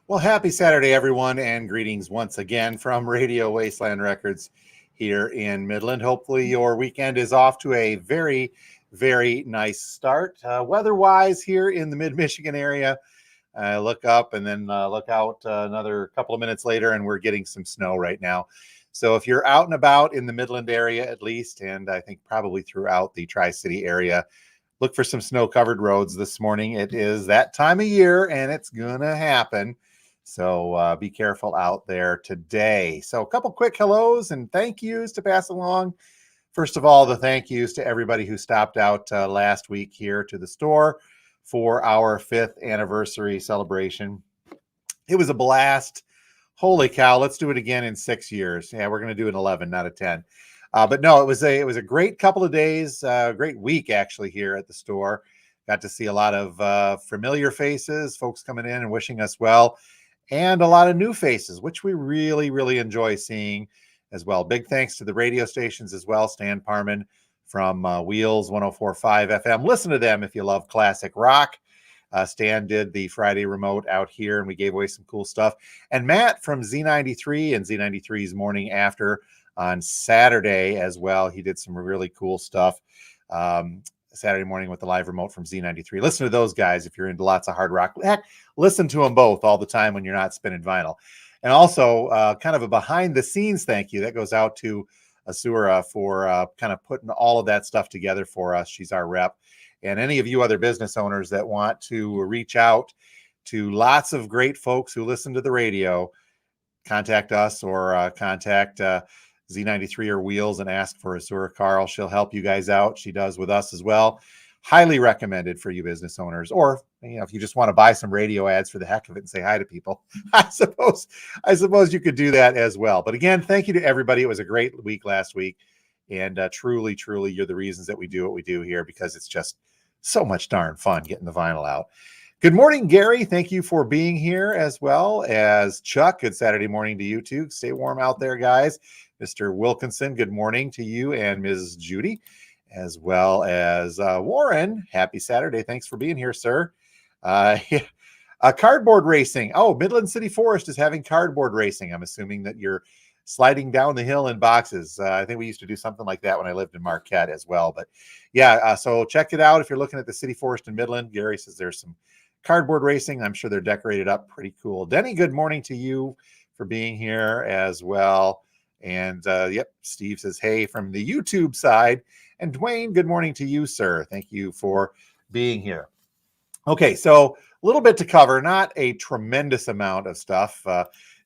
Well, happy Saturday, everyone, and greetings once again from Radio Wasteland Records here in Midland. Hopefully, your weekend is off to a very, very nice start. Weather-wise, here in the mid-Michigan area, I look up and then look out another couple of minutes later, and we're getting some snow right now. So if you're out and about in the Midland area, at least, and I think probably throughout the Tri-City area, look for some snow-covered roads this morning. It is that time of year, and it's gonna happen. So be careful out there today. So a couple quick hellos and thank yous to pass along. First of all, the thank yous to everybody who stopped out last week here to the store for our 5th anniversary celebration. It was a blast. Holy cow, let's do it again in 6 years. Yeah, we're going to do an 11, not a 10. But no, it was a great couple of days, great week actually here at the store. Got to see a lot of familiar faces, folks coming in and wishing us well, and a lot of new faces, which we really, really enjoy seeing as well. Big thanks to the radio stations as well. Stan Parman from Wheels 104.5 FM. Listen to them if you love classic rock. Stan did the Friday remote out here, and we gave away some cool stuff. And Matt from Z93 and Z93's Morning After on Saturday as well. He did some really cool stuff. Saturday morning with the live remote from Z93. Listen to those guys if you're into lots of hard rock. Heck, listen to them both all the time when you're not spinning vinyl. And also kind of a behind the scenes thank you that goes out to Asura for kind of putting all of that stuff together for us. She's our rep. And any of you other business owners that want to reach out to lots of great folks who listen to the radio, contact us or contact Z93 or Wheels and ask for Asura Carl. She'll help you guys out. She does with us as well. Highly recommended for you business owners, or if you just want to buy some radio ads for the heck of it and say hi to people, I suppose you could do that as well. But again, thank you to everybody. It was a great week last week, and truly, you're the reasons that we do what we do here, because it's just so much darn fun getting the vinyl out. Good morning, Gary. Thank you for being here, as well as Chuck. Good Saturday morning to you too. Stay warm out there, guys. Mr. Wilkinson, good morning to you and Ms. Judy, as well as Warren. Happy Saturday. Thanks for being here, sir. Cardboard racing. Oh, Midland City Forest is having cardboard racing. I'm assuming that you're sliding down the hill in boxes. I think we used to do something like that when I lived in Marquette as well. But yeah, so check it out if you're looking at the City Forest in Midland. Gary says there's some cardboard racing. I'm sure they're decorated up pretty cool. Denny, good morning to you for being here as well. And yep, Steve says, hey, from the YouTube side. And Dwayne, good morning to you, sir. Thank you for being here. Okay, so a little bit to cover, not a tremendous amount of stuff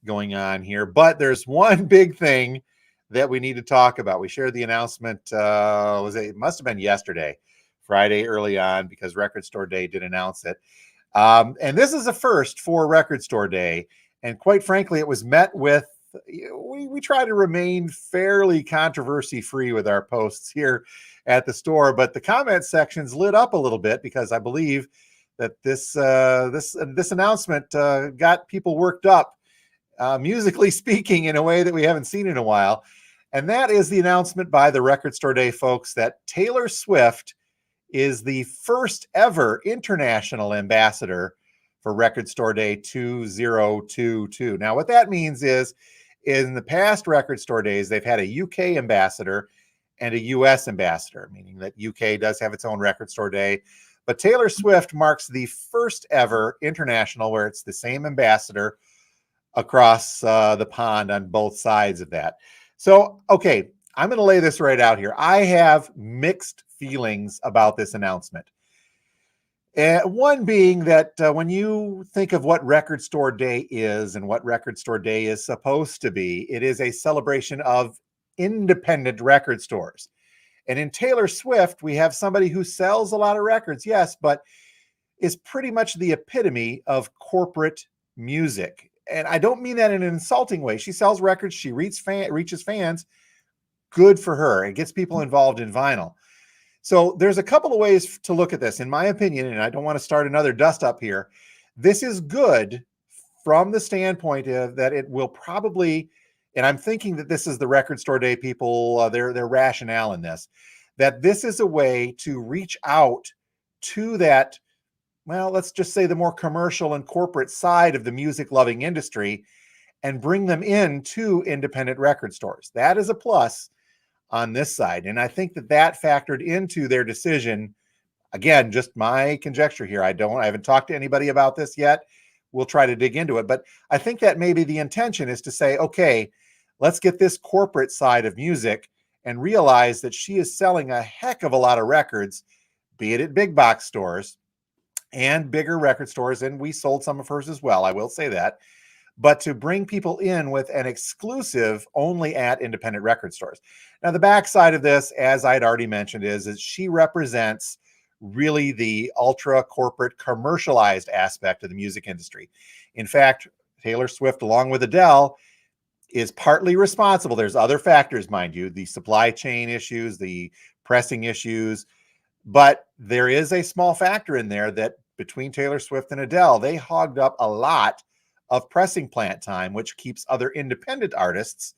going on here, but there's one big thing that we need to talk about. We shared the announcement, it must have been yesterday, Friday early on, because Record Store Day did announce it. And this is a first for Record Store Day. And quite frankly, it was met with, we try to remain fairly controversy-free with our posts here at the store, but the comment sections lit up a little bit, because I believe that this announcement got people worked up, musically speaking, in a way that we haven't seen in a while. And that is the announcement by the Record Store Day folks that Taylor Swift is the first ever international ambassador for Record Store Day 2022. Now, what that means is, in the past Record Store Days, they've had a UK ambassador and a US ambassador, meaning that UK does have its own Record Store Day. But Taylor Swift marks the first ever international where it's the same ambassador across the pond on both sides of that. So, okay, I'm going to lay this right out here. I have mixed feelings about this announcement. One being that when you think of what Record Store Day is and what Record Store Day is supposed to be, it is a celebration of independent record stores. And in Taylor Swift, we have somebody who sells a lot of records, yes, but is pretty much the epitome of corporate music. And I don't mean that in an insulting way. She sells records, she reaches fans. Good for her. It gets people involved in vinyl. So there's a couple of ways to look at this, in my opinion, and I don't want to start another dust up here. This is good from the standpoint of that it will probably, and I'm thinking that this is the Record Store Day people, their rationale in this, that this is a way to reach out to that well, let's just say the more commercial and corporate side of the music loving industry and bring them into independent record stores. That is a plus on this side. And I think that that factored into their decision. Again, just my conjecture here. I haven't talked to anybody about this yet. We'll try to dig into it. But I think that maybe the intention is to say, okay, let's get this corporate side of music and realize that she is selling a heck of a lot of records, be it at big box stores and bigger record stores. And we sold some of hers as well. I will say that. But to bring people in with an exclusive only at independent record stores. Now, the backside of this, as I'd already mentioned, is she represents really the ultra corporate commercialized aspect of the music industry. In fact, Taylor Swift, along with Adele, is partly responsible. There's other factors, mind you, the supply chain issues, the pressing issues, but there is a small factor in there that between Taylor Swift and Adele, they hogged up a lot of pressing plant time, which keeps other independent artists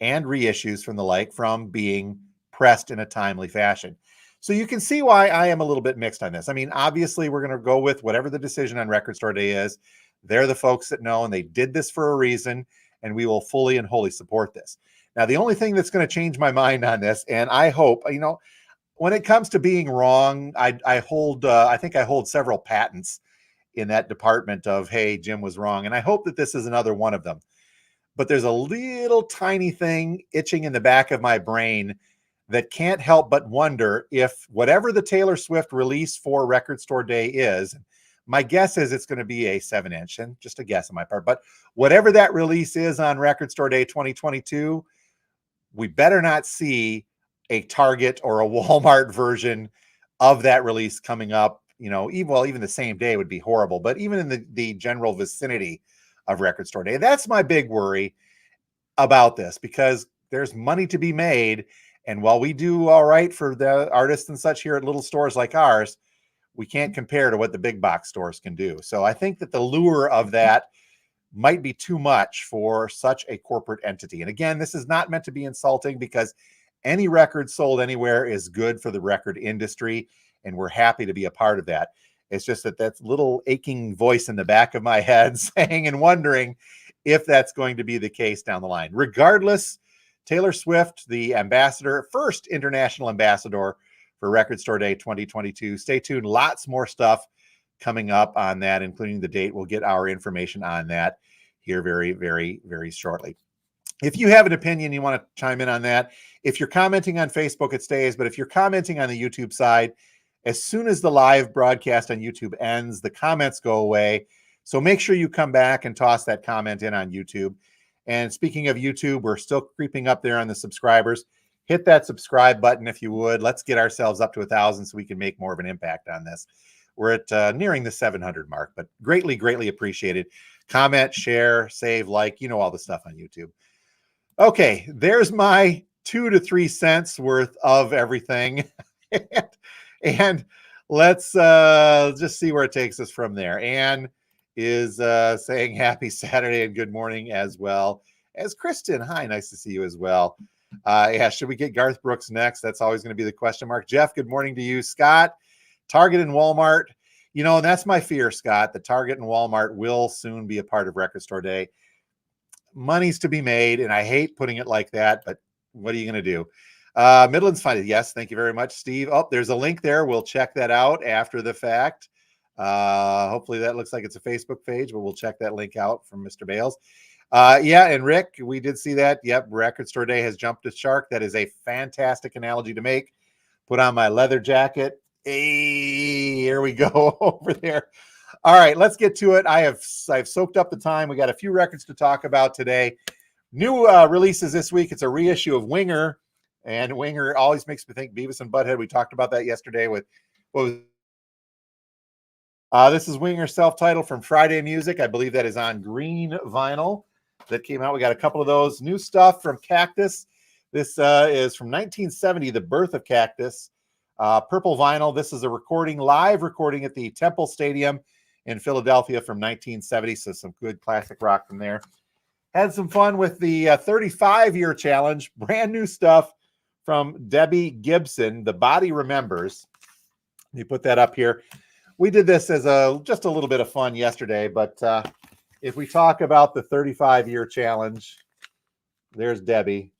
and reissues from the like from being pressed in a timely fashion. So you can see why I am a little bit mixed on this. I mean, obviously, we're going to go with whatever the decision on Record Store Day is. They're the folks that know, and they did this for a reason, and we will fully and wholly support this. Now, the only thing that's going to change my mind on this, and I hope, when it comes to being wrong, I think I hold several patents in that department of, hey, Jim was wrong. And I hope that this is another one of them. But there's a little tiny thing itching in the back of my brain that can't help but wonder if whatever the Taylor Swift release for Record Store Day is, my guess is it's going to be a 7-inch, and just a guess on my part, but whatever that release is on Record Store Day 2022, we better not see a Target or a Walmart version of that release coming up. Even the same day would be horrible, but even in the general vicinity of Record Store Day, that's my big worry about this, because there's money to be made. And while we do all right for the artists and such here at little stores like ours, we can't compare to what the big box stores can do. So I think that the lure of that might be too much for such a corporate entity. And again, this is not meant to be insulting, because any record sold anywhere is good for the record industry, and we're happy to be a part of that. It's just that little aching voice in the back of my head saying and wondering if that's going to be the case down the line. Regardless, Taylor Swift, the ambassador, first international ambassador for Record Store Day 2022. Stay tuned. Lots more stuff coming up on that, including the date. We'll get our information on that here very, very, very shortly. If you have an opinion, you want to chime in on that. If you're commenting on Facebook, it stays. But if you're commenting on the YouTube side, as soon as the live broadcast on YouTube ends, the comments go away. So make sure you come back and toss that comment in on YouTube. And speaking of YouTube, we're still creeping up there on the subscribers. Hit that subscribe button if you would. Let's get ourselves up to 1,000 so we can make more of an impact on this. We're at nearing the 700 mark, but greatly, greatly appreciated. Comment, share, save, like, all the stuff on YouTube. Okay, there's my 2 to 3 cents worth of everything. And let's just see where it takes us from there. Anne is saying happy Saturday and good morning, as well as Kristen. Hi, nice to see you as well. Should we get Garth Brooks next? That's always going to be the question mark. Jeff, good morning to you. Scott, Target and Walmart. And that's my fear, Scott. The Target and Walmart will soon be a part of Record Store Day. Money's to be made, and I hate putting it like that, but what are you going to do? Midland's fine. Yes, thank you very much, Steve. Oh, there's a link there. We'll check that out after the fact. Hopefully that looks like it's a Facebook page, but we'll check that link out from Mr. Bales. And Rick, we did see that. Yep, Record Store Day has jumped a shark. That is a fantastic analogy to make. Put on my leather jacket. Hey, here we go over there. All right, let's get to it. I've soaked up the time. We got a few records to talk about today. New releases this week. It's a reissue of Winger. And Winger always makes me think Beavis and Butthead. We talked about that yesterday with what was this is Winger self-titled from Friday Music. I believe that is on green vinyl that came out. We got a couple of those. New stuff from Cactus. This is from 1970, The Birth of Cactus. Purple vinyl. This is a live recording at the Temple Stadium in Philadelphia from 1970. So some good classic rock from there. Had some fun with the 35-year challenge. Brand new stuff from Debbie Gibson, The Body Remembers. Let me put that up here. we did this as just a little bit of fun yesterday, but if we talk about the 35-year challenge, there's Debbie.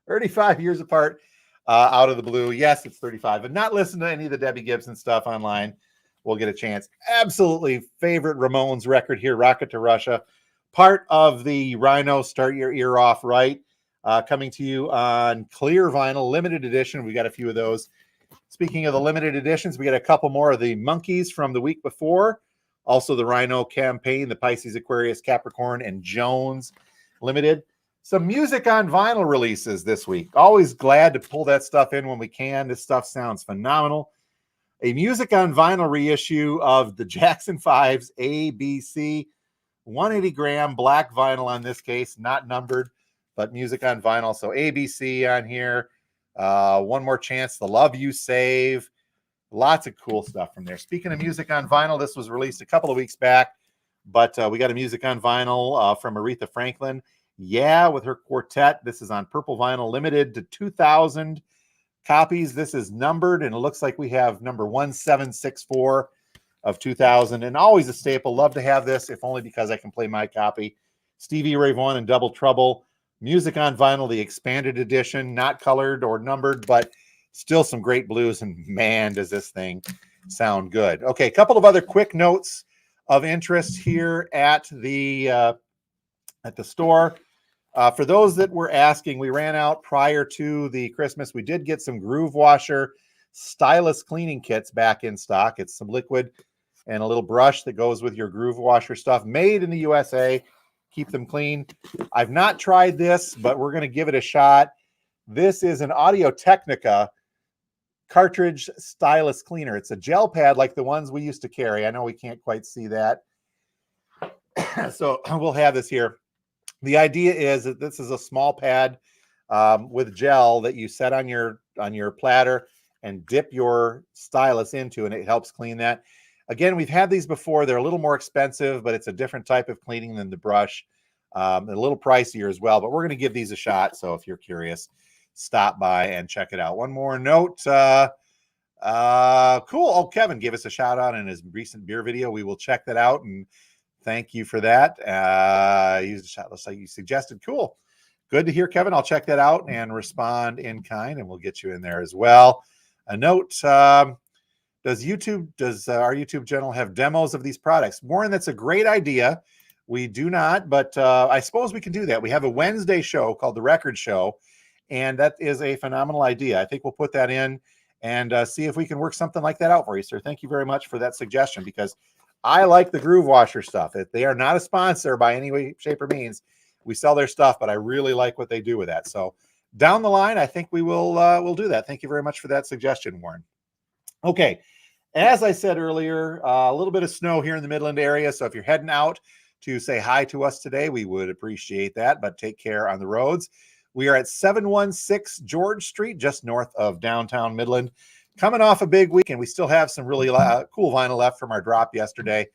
35 years apart, out of the blue. Yes, it's 35, but not listen to any of the Debbie Gibson stuff online. We'll get a chance. Absolutely favorite Ramones record here, Rocket to Russia. Part of the Rhino Start Your Ear Off Right, coming to you on clear vinyl, limited edition. We got a few of those. Speaking of the limited editions, we got a couple more of the Monkeys from the week before. Also the Rhino campaign, the Pisces, Aquarius, Capricorn, and Jones limited. Some music on vinyl releases this week. Always glad to pull that stuff in when we can. This stuff sounds phenomenal. A music on vinyl reissue of the Jackson 5's ABC, 180 gram black vinyl on this case, not numbered, but music on vinyl. So ABC on here. One More Chance, The Love You Save. Lots of cool stuff from there. Speaking of music on vinyl, this was released a couple of weeks back, but we got a music on vinyl from Aretha Franklin. Yeah, with her quartet. This is on purple vinyl, limited to 2,000 copies. This is numbered, and it looks like we have number 1764 of 2,000. And always a staple. Love to have this, if only because I can play my copy. Stevie Ray Vaughan and Double Trouble. Music on vinyl, the expanded edition, not colored or numbered, but still some great blues. And man, does this thing sound good. Okay, a couple of other quick notes of interest here at the store. For those that were asking, we ran out prior to the Christmas. We did get some Groove Washer stylus cleaning kits back in stock. It's some liquid and a little brush that goes with your Groove Washer stuff, made in the USA. Keep them clean. I've not tried this, but we're going to give it a shot. This is an Audio-Technica cartridge stylus cleaner. It's a gel pad like the ones we used to carry. I know we can't quite see that. So we'll have this here. The idea is that this is a small pad with gel that you set on your platter and dip your stylus into, and it helps clean that. Again, we've had these before. They're a little more expensive, but it's a different type of cleaning than the brush. A little pricier as well, but we're going to give these a shot. So if you're curious, stop by and check it out. One more note. Cool. Oh, Kevin gave us a shout out in his recent beer video. We will check that out, and thank you for that. Used a shot list like you suggested. Cool. Good to hear, Kevin. I'll check that out and respond in kind, and we'll get you in there as well. A note, does our YouTube channel have demos of these products? Warren, that's a great idea. We do not, but I suppose we can do that. We have a Wednesday show called The Record Show, and that is a phenomenal idea. I think we'll put that in and see if we can work something like that out for you, sir. Thank you very much for that suggestion, because I like the Groove Washer stuff. They are not a sponsor by any way, shape, or means. We sell their stuff, but I really like what they do with that. So down the line, I think we'll do that. Thank you very much for that suggestion, Warren. Okay, as I said earlier, a little bit of snow here in the Midland area. So if you're heading out to say hi to us today, we would appreciate that, but take care on the roads. We are at 716 George Street, just north of downtown Midland. Coming off a big weekend, we still have some really cool vinyl left from our drop yesterday.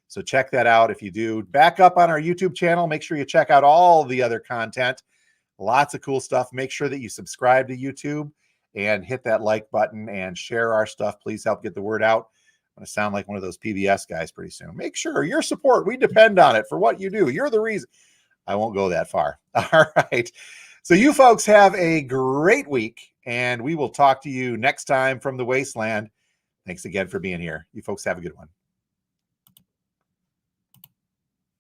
So check that out if you do. Back up on our YouTube channel. Make sure you check out all the other content. Lots of cool stuff. Make sure that you subscribe to YouTube and hit that like button and share our stuff. Please help get the word out. I'm going to sound like one of those PBS guys pretty soon. Make sure your support, we depend on it for what you do. You're the reason. I won't go that far. All right. So you folks have a great week, and we will talk to you next time from the Wasteland. Thanks again for being here. You folks have a good one.